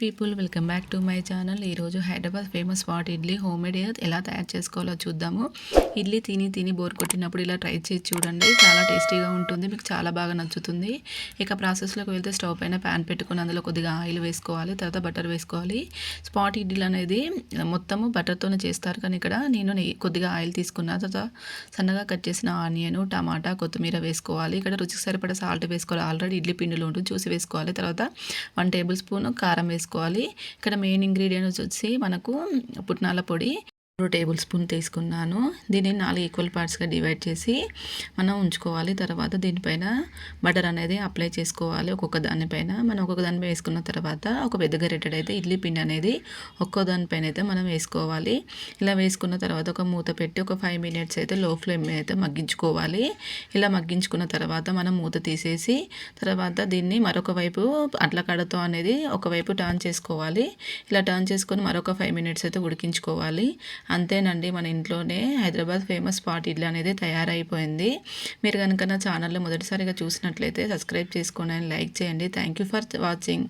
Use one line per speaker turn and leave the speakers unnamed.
People welcome back to my channel. ఈరోజు Hyderabad famous spot idli homemade ఎలా తయారు చేసుకోవాలో చూద్దాము. ఇడ్లీ తిని బోర్ కొట్టినప్పుడు ఇలా ట్రై చేసి చూడండి, చాలా టేస్టీగా ఉంటుంది, మీకు చాలా బాగా నచ్చుతుంది. ఇక ప్రాసెస్లోకి వెళ్తే స్టవ్ పైన ప్యాన్ పెట్టుకుని అందులో కొద్దిగా ఆయిల్ వేసుకోవాలి, తర్వాత బటర్ వేసుకోవాలి. స్పాట్ ఇడ్లీలు అనేది మొత్తము బటర్తోనే చేస్తారు, కానీ ఇక్కడ నేను కొద్దిగా ఆయిల్ తీసుకున్న తర్వాత సన్నగా కట్ చేసిన ఆనియన్, టమాటా, కొత్తిమీర వేసుకోవాలి. ఇక్కడ రుచికి సరిపడా సాల్ట్ వేసుకోవాలి, ఆల్రెడీ ఇడ్లీ పిండిలో ఉంటుంది చూసి వేసుకోవాలి. తర్వాత 1 టేబుల్ స్పూన్ కారం వేసుకోవాలి. ఇక్కడ మెయిన్ ఇంగ్రీడియంట్స్ వచ్చి మనకు పుట్నాల పొడి 2 టేబుల్ స్పూన్ తీసుకున్నాను. దీన్ని 4 ఈక్వల్ పార్ట్స్గా డివైడ్ చేసి మనం ఉంచుకోవాలి. తర్వాత దీనిపైన బటర్ అనేది అప్లై చేసుకోవాలి. ఒక్కొక్క దానిపైన మనం ఒక్కొక్క దానిపై వేసుకున్న తర్వాత ఒక పెద్ద గరిటెడ్ అయితే ఇడ్లీ పిండి అనేది ఒక్కో దానిపైన అయితే మనం వేసుకోవాలి. ఇలా వేసుకున్న తర్వాత ఒక మూత పెట్టి ఒక 5 మినిట్స్ అయితే లో ఫ్లేమ్ మీద అయితే మగ్గించుకోవాలి. ఇలా మగ్గించుకున్న తర్వాత మనం మూత తీసేసి తర్వాత దీన్ని మరొక వైపు అట్ల కడతో అనేది ఒకవైపు టర్న్ చేసుకోవాలి. ఇలా టర్న్ చేసుకొని మరొక 5 మినిట్స్ అయితే ఉడికించుకోవాలి. అంతేనండి, మన ఇంట్లోనే హైదరాబాద్ ఫేమస్ స్పాట్ ఇడ్లీ అనేది తయారైపోయింది. మీరు కనుక నా ఛానల్లో మొదటిసారిగా చూసినట్లయితే సబ్స్క్రైబ్ చేసుకోండి, లైక్ చేయండి. Thank you for watching.